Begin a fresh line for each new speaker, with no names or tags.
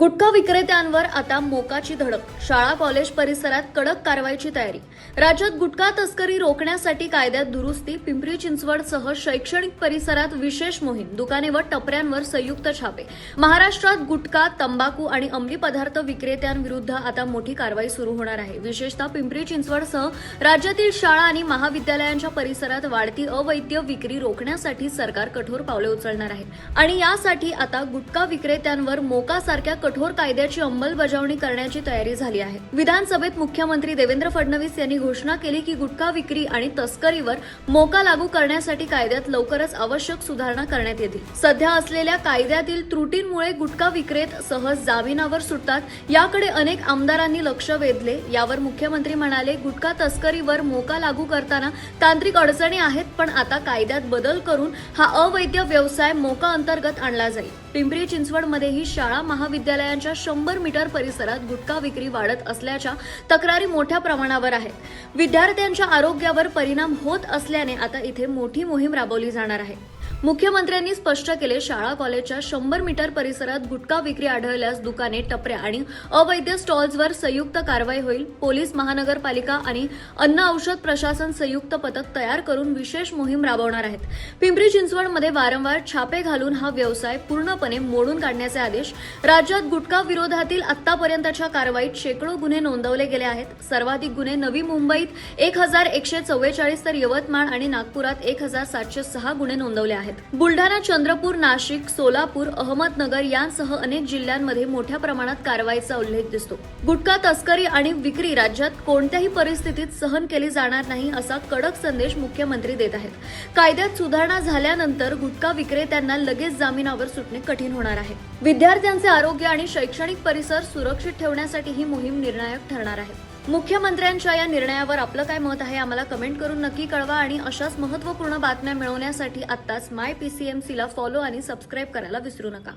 गुटखा विक्रेत्यांवर आता मोकाची धडक. शाळा कॉलेज परिसरात कडक कारवाईची तयारी. राज्यात गुटखा तस्करी रोखण्यासाठी कायद्यात दुरुस्ती. पिंपरी चिंचवडसह शैक्षणिक परिसरात विशेष मोहीम. दुकाने व टपऱ्यांवर संयुक्त छापे. महाराष्ट्रात गुटखा, तंबाखू आणि अंमली पदार्थ विक्रेत्यांविरुद्ध आता मोठी कारवाई सुरू होणार आहे. विशेषतः पिंपरी चिंचवडसह राज्यातील शाळा आणि महाविद्यालयांच्या परिसरात वाढती अवैध विक्री रोखण्यासाठी सरकार कठोर पावले उचलणार आहे. आणि यासाठी आता गुटखा विक्रेत्यांवर मोकासारख्या कठोर कायद्याची अंमलबजावणी करण्याची तयारी झाली आहे. विधानसभेत मुख्यमंत्री देवेंद्र फडणवीस यांनी घोषणा केली की गुटखा विक्री आणि तस्करीवर मोका लागू करण्यासाठी कायद्यात लवकरच आवश्यक सुधारणा करण्यात येतील. सध्या असलेल्या कायद्यातील त्रुटींमुळे गुटखा विक्रेत सहज जामिनावर सुटतात. याकडे अनेक आमदारांनी लक्ष वेधले. यावर मुख्यमंत्री म्हणाले, गुटखा तस्करीवर मोका लागू करताना तांत्रिक अडचणी आहेत, पण आता कायद्यात बदल करून हा अवैध व्यवसाय मोका अंतर्गत आणला जाईल. पिंपरी चिंचवडमध्येही शाळा महाविद्यालयांच्या 100 मीटर परिसरात गुटखा विक्री वाढत असल्याच्या तक्रारी मोठ्या प्रमाणावर आहेत. विद्यार्थ्यांच्या आरोग्यावर परिणाम होत असल्याने आता इथे मोठी मोहीम राबवली जाणार आहे. मुख्यमंत्र्यांनी स्पष्ट केले, शाळा कॉलेजच्या 100 मीटर परिसरात गुटखा विक्री आढळल्यास दुकाने, टपऱ्या आणि अवैध स्टॉल्सवर संयुक्त कारवाई होईल. पोलीस, महानगरपालिका आणि अन्न औषध प्रशासन संयुक्त पथक तयार करून विशेष मोहीम राबवणार आहेत. पिंपरी चिंचवडमध्ये वारंवार छापे घालून हा व्यवसाय पूर्णपणे मोडून काढण्याचे आदेश. राज्यात गुटखा विरोधातील आतापर्यंतच्या कारवाईत शेकडो गुन्हे नोंदवले गेले आहेत. सर्वाधिक गुन्हे नवी मुंबईत 1144 तर यवतमाळ आणि नागपुरात 1706 गुन्हे नोंदवले आहेत. बुलढाणा, चंद्रपूर, नाशिक, सोलापूर, अहमदनगर यांसह अनेक जिल्ह्यांमध्ये मोठ्या प्रमाणात कारवाईचा उल्लेख दिसतो. गुटखा तस्करी आणि विक्री राज्यात कोणत्याही परिस्थितीत सहन केली जाणार नाही, असा कडक संदेश मुख्यमंत्री देत आहेत. कायद्यात सुधारणा झाल्यानंतर गुटखा विक्रेत्यांना लगेच जामिनावर सुटणे कठीण होणार आहे. विद्यार्थ्यांचे आरोग्य आणि शैक्षणिक परिसर सुरक्षित ठेवण्यासाठी ही मोहीम निर्णायक ठरणार आहे. मुख्यमंत्र्यांच्या या निर्णयावर आपलं काय मत आहे आम्हाला कमेंट करून नक्की कळवा आणि अशाच महत्त्वपूर्ण बातम्या मिळवण्यासाठी आत्ताच MyPCMC ला फॉलो आणि सबस्क्राईब करायला विसरू नका.